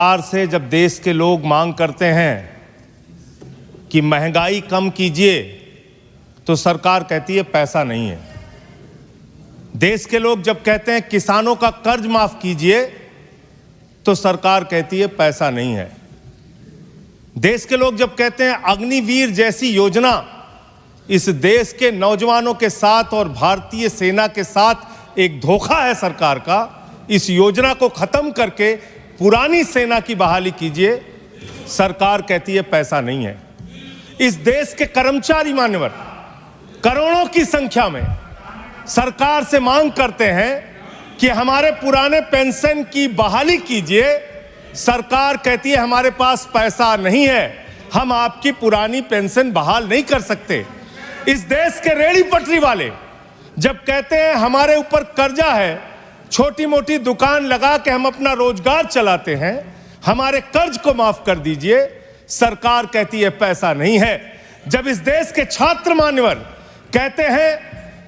सरकार से जब देश के लोग मांग करते हैं कि महंगाई कम कीजिए तो सरकार कहती है पैसा नहीं है। देश के लोग जब कहते हैं किसानों का कर्ज माफ कीजिए तो सरकार कहती है पैसा नहीं है। देश के लोग जब कहते हैं अग्निवीर जैसी योजना इस देश के नौजवानों के साथ और भारतीय सेना के साथ एक धोखा है सरकार का, इस योजना को खत्म करके पुरानी सेना की बहाली कीजिए, सरकार कहती है पैसा नहीं है। इस देश के कर्मचारी मान्यवर करोड़ों की संख्या में सरकार से मांग करते हैं कि हमारे पुराने पेंशन की बहाली कीजिए, सरकार कहती है हमारे पास पैसा नहीं है, हम आपकी पुरानी पेंशन बहाल नहीं कर सकते। इस देश के रेहड़ी पटरी वाले जब कहते हैं हमारे ऊपर कर्जा है, छोटी मोटी दुकान लगा के हम अपना रोजगार चलाते हैं, हमारे कर्ज को माफ कर दीजिए, सरकार कहती है पैसा नहीं है। जब इस देश के छात्र मान्यवर कहते हैं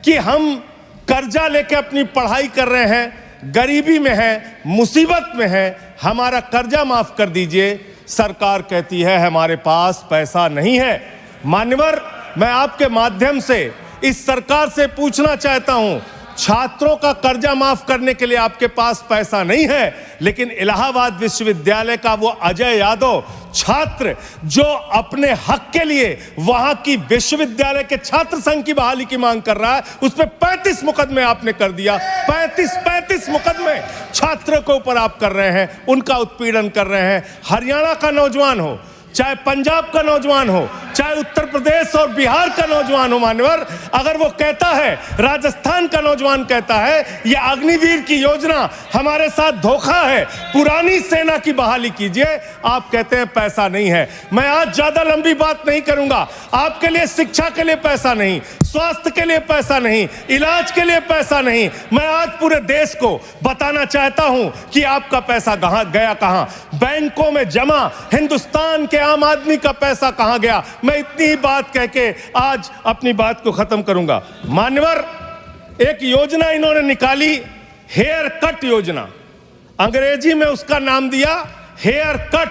कि हम कर्जा लेके अपनी पढ़ाई कर रहे हैं, गरीबी में हैं, मुसीबत में हैं, हमारा कर्जा माफ कर दीजिए, सरकार कहती है हमारे पास पैसा नहीं है। मान्यवर, मैं आपके माध्यम से इस सरकार से पूछना चाहता हूं, छात्रों का कर्जा माफ करने के लिए आपके पास पैसा नहीं है, लेकिन इलाहाबाद विश्वविद्यालय का वो अजय यादव छात्र जो अपने हक के लिए वहां की विश्वविद्यालय के छात्र संघ की बहाली की मांग कर रहा है, उस पर 35 मुकदमे आपने कर दिया। 35 मुकदमे छात्रों के ऊपर आप कर रहे हैं, उनका उत्पीड़न कर रहे हैं। हरियाणा का नौजवान हो, चाहे पंजाब का नौजवान हो, चाहे उत्तर प्रदेश और बिहार का नौजवान हो मान्यवर, अगर वो कहता है, राजस्थान का नौजवान कहता है ये अग्निवीर की योजना हमारे साथ धोखा है, पुरानी सेना की बहाली कीजिए, आप कहते हैं पैसा नहीं है। मैं आज ज्यादा लंबी बात नहीं करूंगा। आपके लिए शिक्षा के लिए पैसा नहीं, स्वास्थ्य के लिए पैसा नहीं, इलाज के लिए पैसा नहीं। मैं आज पूरे देश को बताना चाहता हूं कि आपका पैसा कहां गया, कहां बैंकों में जमा हिंदुस्तान के आम आदमी का पैसा कहां गया। मैं इतनी ही बात कह के आज अपनी बात को खत्म करूंगा। मान्यवर, एक योजना इन्होंने निकाली, हेयर कट योजना, अंग्रेजी में उसका नाम दिया हेयर कट,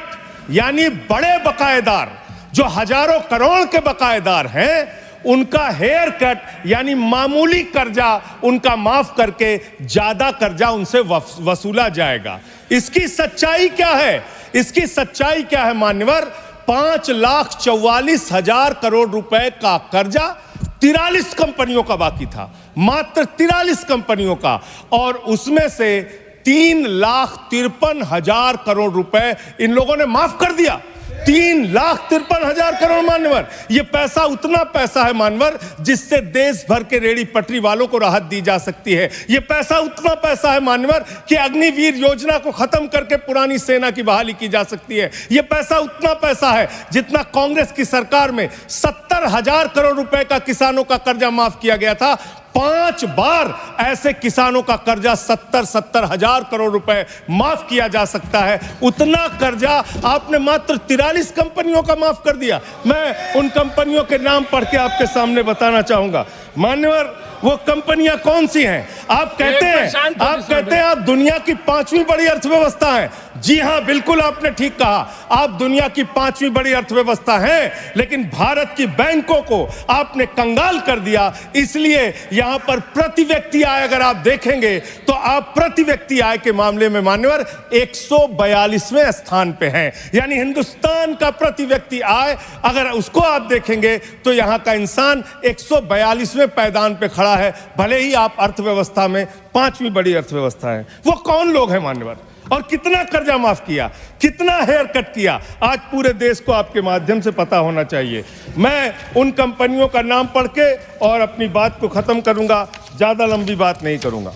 यानी बड़े बकायेदार जो हजारों करोड़ के बकायेदार हैं, उनका हेयर कट यानी मामूली कर्जा उनका माफ करके ज्यादा कर्जा उनसे वसूला जाएगा। इसकी सच्चाई क्या है? इसकी सच्चाई क्या है मान्यवर? 5,44,000 करोड़ रुपए का कर्जा 43 कंपनियों का बाकी था, मात्र 43 कंपनियों का, और उसमें से 3,53,000 करोड़ रुपए इन लोगों ने माफ कर दिया। 3,53,000 करोड़ मान्यवर, ये पैसा उतना पैसा है मान्यवर जिससे देश भर के रेहड़ी पटरी वालों को राहत दी जा सकती है। ये पैसा उतना पैसा है मान्यवर कि अग्निवीर योजना को खत्म करके पुरानी सेना की बहाली की जा सकती है। ये पैसा उतना पैसा है जितना कांग्रेस की सरकार में 70,000 करोड़ रुपए का किसानों का कर्जा माफ किया गया था। 5 बार ऐसे किसानों का कर्जा 70,000 करोड़ रुपए माफ किया जा सकता है। उतना कर्जा आपने मात्र 43 कंपनियों का माफ कर दिया। मैं उन कंपनियों के नाम पढ़ के आपके सामने बताना चाहूंगा। मान्यवर, वो कंपनियां कौन सी हैं? आप कहते हैं आप दुनिया की 5वीं बड़ी अर्थव्यवस्था हैं। जी हां, बिल्कुल आपने ठीक कहा, आप दुनिया की 5वीं बड़ी अर्थव्यवस्था हैं, लेकिन भारत की बैंकों को आपने कंगाल कर दिया। इसलिए यहां पर प्रति व्यक्ति आय अगर आप देखेंगे तो आप प्रति व्यक्ति आय के मामले में मान्यवर 142वें स्थान पे हैं। यानी हिंदुस्तान का प्रति व्यक्ति आय अगर उसको आप देखेंगे तो यहां का इंसान 142वें पायदान पे खड़ा है, भले ही आप अर्थव्यवस्था में 5वीं बड़ी अर्थव्यवस्था है। वो कौन लोग हैं मान्यवर, और कितना कर्जा माफ किया, कितना हेयर कट किया, आज पूरे देश को आपके माध्यम से पता होना चाहिए। मैं उन कंपनियों का नाम पढ़ के और अपनी बात को खत्म करूंगा, ज्यादा लंबी बात नहीं करूंगा।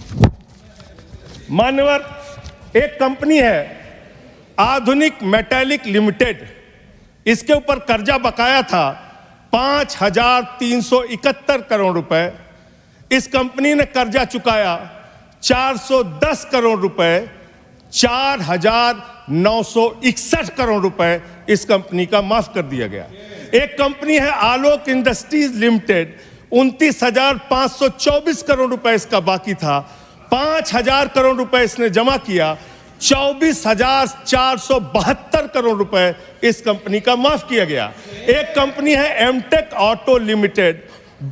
मान्यवर, एक कंपनी है आधुनिक मेटालिक लिमिटेड, इसके ऊपर कर्जा बकाया था 5,371 करोड़ रुपए। इस कंपनी ने कर्जा चुकाया 410 करोड़ रुपए, 4,961 करोड़ रुपए इस कंपनी का माफ कर दिया गया। एक कंपनी है आलोक इंडस्ट्रीज लिमिटेड, 29,524 करोड़ रुपए इसका बाकी था, 5,000 करोड़ रुपए इसने जमा किया, 24,472 करोड़ रुपए इस कंपनी का माफ किया गया। एक कंपनी है एमटेक ऑटो लिमिटेड,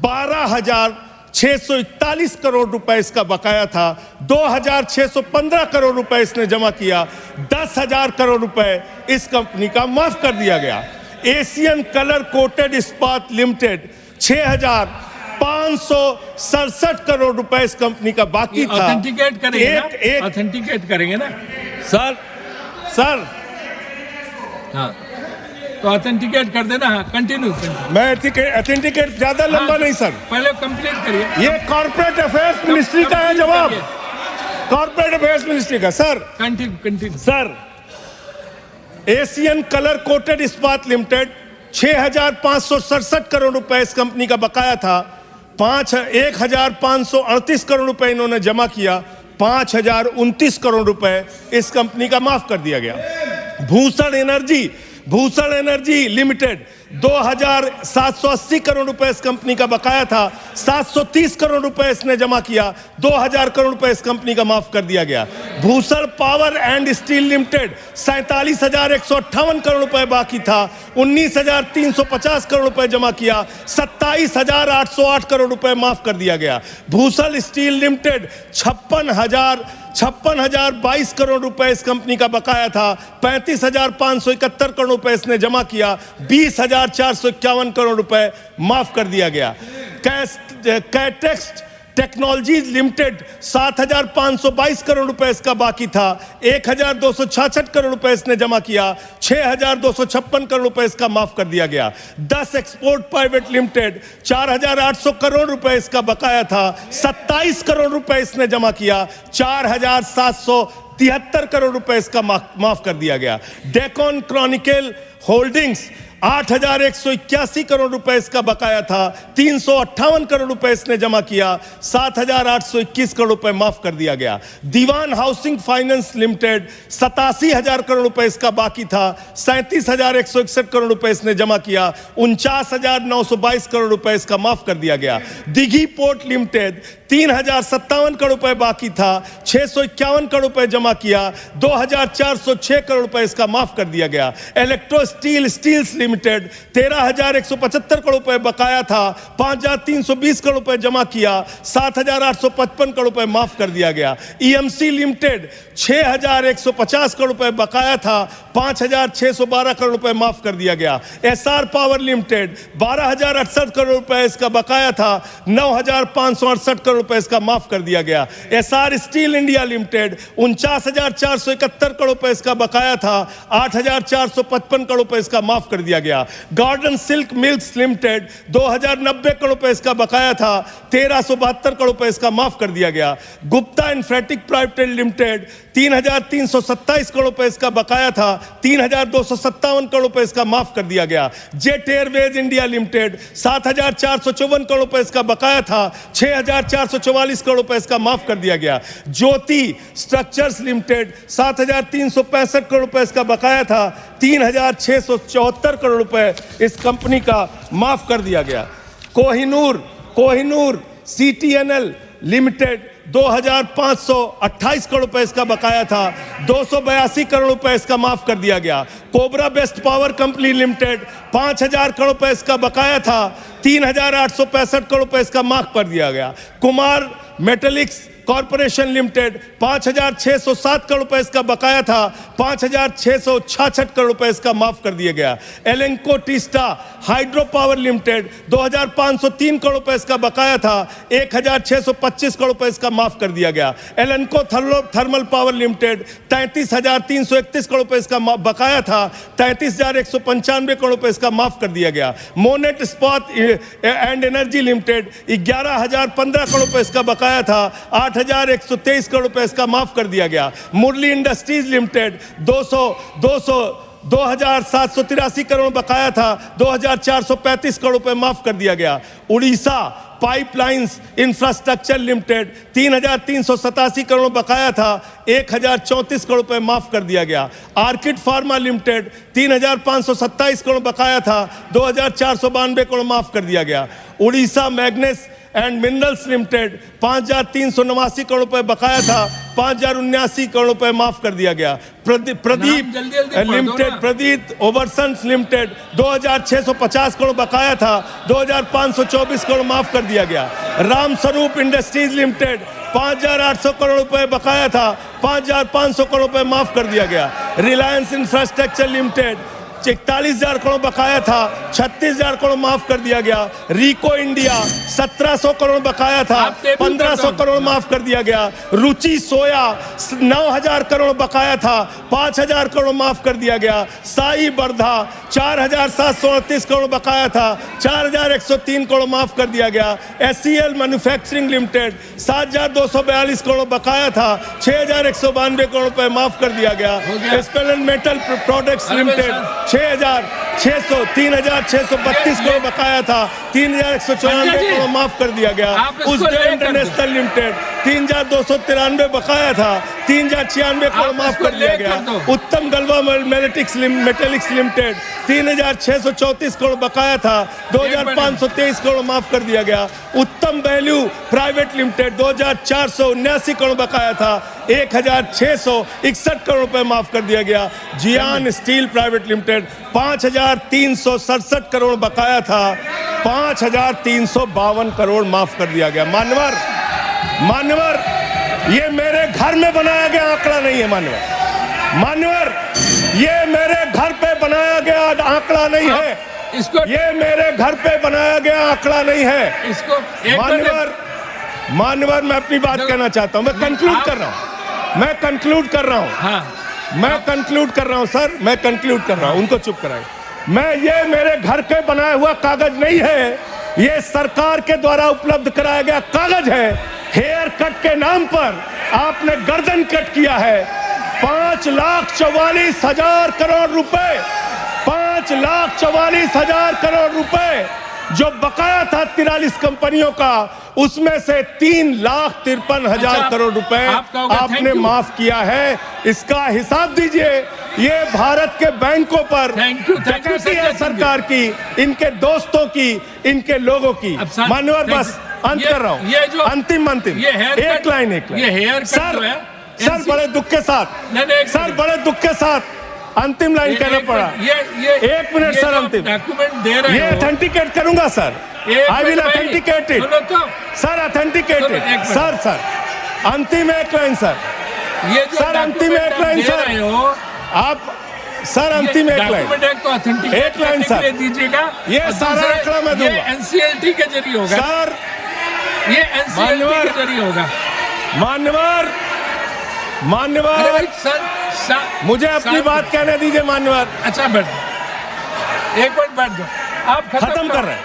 12,641 करोड़ रुपए इसका बकाया था, 2,615 करोड़ रुपए इसने जमा किया, 10,000 करोड़ रुपए इस कंपनी का माफ कर दिया गया। एशियन कलर कोटेड इस्पात लिमिटेड, 6,567 करोड़ रुपए इस कंपनी का बाकी था। ऑथेंटिकेट करेंगे ऑथेंटिकेट करेंगे ना सर हाँ, तो ऑथेंटिकेट कर देना। हाँ, कंटिन्यू। मैं ऑथेंटिकेट ज्यादा लंबा नहीं सर, पहले कंप्लीट करिए। ये कॉर्पोरेट अफेयर्स मिनिस्ट्री का है जवाब, कॉर्पोरेट अफेयर्स मिनिस्ट्री का। Sir continue. Sir, Asian colour coated इस्पात लिमिटेड, 6,567 करोड़ रुपए इस कंपनी का बकाया था, 1,538 करोड़ रुपए इन्होंने जमा किया, 5,029 करोड़ रुपए इस कंपनी का माफ कर दिया गया। भूषण एनर्जी लिमिटेड, 2,780 करोड़ रुपए इस कंपनी का बकाया था, 730 करोड़ रुपए इसने जमा किया, 2,000 करोड़ रुपए इस कंपनी का माफ कर दिया गया। Bhushan power and steel limited, 47,158 crore रुपए बाकी था, 19,350 करोड़ रुपए जमा किया, 27,808 करोड़ रुपए माफ कर दिया गया। भूषण स्टील लिमिटेड, 56,022 करोड़ रुपए इस कंपनी का बकाया था, 35,571 करोड़ रुपए इसने जमा किया, 20,451 करोड़ रुपए माफ कर दिया गया। कैटेक्स टेक्नोलॉजीज लिमिटेड, 7,522 करोड़ रुपए इसका बाकी था, 1,266 करोड़ रुपए इसने जमा किया, 6,256 करोड़ रुपए इसका माफ कर दिया गया। 10 एक्सपोर्ट प्राइवेट लिमिटेड, 4,800 करोड़ रुपए इसका बकाया था, 27 करोड़ रुपए इसने जमा किया, 4,773 करोड़ रुपए इसका माफ कर दिया गया। डेकॉन क्रॉनिकल होल्डिंग्स, 8,181 करोड़ रुपए इसका बकाया था, 358 करोड़ रुपए इसने जमा किया, 7,821 करोड़ रुपए माफ कर दिया गया। दीवान हाउसिंग फाइनेंस लिमिटेड, 87,000 करोड़ रुपए इसका बाकी था, 37,161 करोड़ रुपए इसने जमा किया, 49,922 करोड़ रुपए इसका माफ कर दिया गया। दिघी पोर्ट लिमिटेड, 3,057 करोड़ रुपए बाकी था, 651 करोड़ रुपए जमा किया, 2,406 करोड़ रुपए इसका माफ कर दिया गया। इलेक्ट्रो स्टील्स लिमिटेड, 13,175 करोड़ रुपए बकाया था, 5,320 करोड़ रुपए जमा किया, 7,855 करोड़ रुपए माफ कर दिया गया। ईएमसी लिमिटेड, 6,150 करोड़ रुपए बकाया था, 5,612 करोड़ रुपए माफ कर दिया गया। एसआर पावर लिमिटेड, 12,068 करोड़ रुपए इसका बकाया था, 9,568 करोड़ रुपए इसका माफ कर दिया गया। SR steel India limited, 49,471 crore रुपए इसका बकाया था, 8,455 करोड़ रुपए इसका माफ कर दिया गया। Garden silk milks limited, 2,090 crore रुपए इसका बकाया था, 1,372 करोड़ रुपए इसका माफ कर दिया गया। गुप्ता इन्फेटिक प्राइवेट लिमिटेड, 3,327 करोड़ रुपए इसका बकाया था, 3,257 करोड़ रुपए इसका माफ कर दिया गया। Jet Airways India limited, 7,454 crore रुपए इसका बकाया था, 6,444 करोड़ रुपए इसका माफ कर दिया गया। ज्योति स्ट्रक्चर्स लिमिटेड, 7,365 करोड़ रुपए इसका बकाया था, 3,674 करोड़ रुपए इस कंपनी का माफ कर दिया गया। कोहिनूर सीटीएनएल लिमिटेड, 2,528 करोड़ रुपए इसका बकाया था, 282 करोड़ रुपए इसका माफ कर दिया गया। Cobra best power company limited, 5,000 crore रुपए इसका बकाया था, 3,865 करोड़ रुपए इसका माफ कर दिया गया। Kumar metallics corporation limited, 5,607 crore रुपए इसका बकाया था, 5,666 करोड़ रुपए इसका माफ कर दिया गया। Lanco Teesta hydro power limited, 2,503 crore रुपए इसका बकाया था, 1,625 करोड़ रुपए इसका माफ कर दिया गया। एलेंको थर्मल पावर लिमिटेड, 33,331 करोड़ रुपए इसका बकाया था, 33,195 करोड़ रुपए इसका माफ कर दिया गया। मोनेट इस्पात एंड एनर्जी लिमिटेड, 11,015 करोड़ रुपए इसका बकाया था, 8,123 करोड़ रुपए इसका माफ कर दिया गया। मुरली इंडस्ट्रीज लिमिटेड, 2,783 करोड़ बकाया था, 2,435 करोड़ रुपए माफ कर दिया गया। Orissa pipelines infrastructure limited, 3,387 crore बकाया था, 1,034 करोड़ रुपए माफ कर दिया गया। आर्किड फार्मा लिमिटेड, 3,527 करोड़ बकाया था, 2,492 करोड़ माफ कर दिया गया। Orissa मैग्नेस and minerals limited, 5,389 crore रुपए बकाया था, 5,079 करोड़ रुपए माफ कर दिया गया। प्रदीप लिमिटेड, प्रदीप ओवरसन्स लिमिटेड 2,650 करोड़ बकाया था, 2,524 करोड़ माफ कर दिया गया। राम स्वरूप इंडस्ट्रीज लिमिटेड 5,800 करोड़ रुपए बकाया था, 5,500 करोड़ रुपए माफ कर दिया गया। रिलायंस इंफ्रास्ट्रक्चर लिमिटेड 41,000 करोड़ बकाया था, 36,000 करोड़ माफ कर दिया गया। रिको इंडिया 1,700 करोड़ बकाया था, 1,500 करोड़ माफ कर दिया गया। रुचि सोया 9,000 करोड़ बकाया था, 5,000 करोड़ माफ कर दिया गया। साई बर्धा 4,738 करोड़ बकाया था, 4,103 करोड़ माफ कर दिया गया। SCL मैन्युफैक्चरिंग लिमिटेड 7,242 करोड़ बकाया था, 6,192 करोड़ रुपए माफ कर दिया गया। स्पेलन मेटल प्रोडक्ट्स लिमिटेड 3,632 करोड़ बकाया था, 3,194 करोड़ माफ कर दिया गया। उज्जैन इंटरनेशनल लिमिटेड 3,293 बकाया था, 3,096 करोड़ माफ कर दिया गया। उत्तम गलवा मेटेलिक्स लिमिटेड 3,634 करोड़ बकाया था, 2,523 करोड़ माफ कर दिया गया। उत्तम वैल्यू प्राइवेट लिमिटेड 2,479 करोड़ बकाया था, 1,661 करोड़ रुपए माफ कर दिया गया। जियान स्टील प्राइवेट लिमिटेड 5,367 करोड़ बकाया था, 5,352 करोड़ माफ कर दिया गया। मान्यवर, ये मेरे घर में बनाया गया आंकड़ा नहीं है। मान्यवर, ये मेरे घर पे बनाया गया आंकड़ा नहीं है। ये मेरे घर पे बनाया गया आंकड़ा नहीं है। इसको मान्यवर, मैं अपनी बात कहना चाहता हूं। मैं कंक्लूड कर रहा हूं सर, मैं कंक्लूड कर रहा हूं। उनको चुप कराएं। ये मेरे घर के बनाया हुआ कागज नहीं है, ये सरकार के द्वारा उपलब्ध कराया गया कागज है। हेयर कट के नाम पर आपने गर्दन कट किया है। 5,44,000 करोड़ रुपए, 5,44,000 करोड़ रुपए जो बकाया था 43 कंपनियों का, उसमें से 3,53,000 करोड़ रुपए आपने माफ किया है। इसका हिसाब दीजिए। ये भारत के बैंकों पर डकैती है सरकार की, इनके दोस्तों की, इनके लोगों की। मान्यवर, बस अंत कर रहा हूं। अंतिम एक लाइन सर, बड़े दुख के साथ अंतिम लाइन कहना पड़ा। 1 मिनट सर, अंतिम ये ऑथेंटिकेट करूंगा sir. I will authenticate it sir, authenticate it sir. अंतिम एक लाइन सर, सर अंतिम एक लाइन सर, आप सर अंतिम एक लाइन सर दीजिएगा। ये सारा आंकड़ा मैं दूंगा। एनसीएलटी के जरिए होगा सर, ये एनसीएलटी के जरिए होगा। मान्यवर, मुझे अपनी बात कहने दीजिए। मान्यवर, अच्छा बैठ, एक मिनट बैठ जाओ। आप खत्म कर रहे हैं।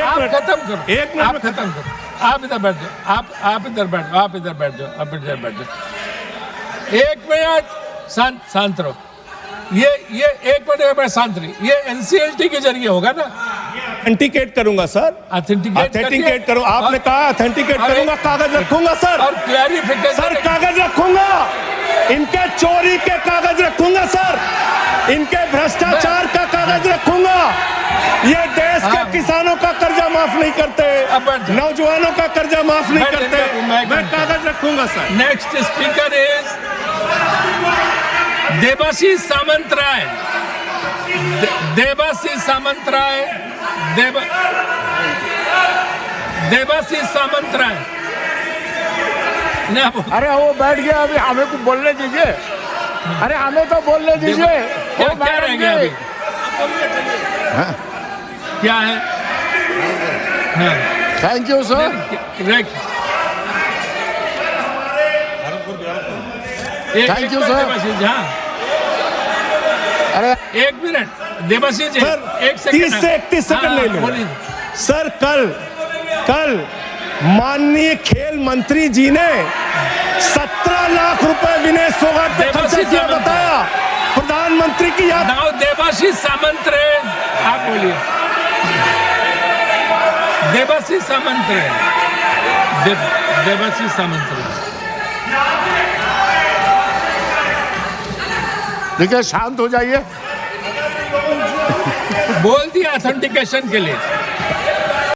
आप खत्म करो। आप इधर बैठ जाओ। आप इधर बैठ जाओ। आप इधर बैठ जाओ। 1 मिनट शांत रहो। ये 1 मिनट शांत रही। ये एनसीएलटी के जरिए होगा ना? ऑथेंटिकेट करूंगा सर, ऑथेंटिकेट करूंगा। आपने कहा ऑथेंटिकेट करूंगा, कागज रखूंगा सर, और क्लैरिफिकेशन सर कागज रखूंगा, इनके चोरी के कागज रखूंगा सर, इनके भ्रष्टाचार का कागज रखूंगा। ये देश के किसानों का कर्जा माफ नहीं करते, नौजवानों का कर्जा माफ नहीं करते। मैं कागज रखूंगा sir. Next speaker is Debashish Samantaray. Debashish Samantaray. अरे वो बैठ गया, अभी हमें को बोलने दीजिए। अरे हमें तो बोलने दीजिए। क्या रहेंगे अभी? क्या है? Thank you sir. Thank you sir. अरे 1 मिनट देवाशीष जी, 30 से 31 सेकंड ले लो सर। कल माननीय खेल मंत्री जी ने 17 लाख रुपए विनय फोगाट पे खर्चा किया, बताया। प्रधानमंत्री की याद। देवाशीष सामंतराय, आप बोलिए। देवाशीष सामंतराय। देखिए, शांत हो जाइए। बोल दिया ऑथेंटिकेशन के लिए।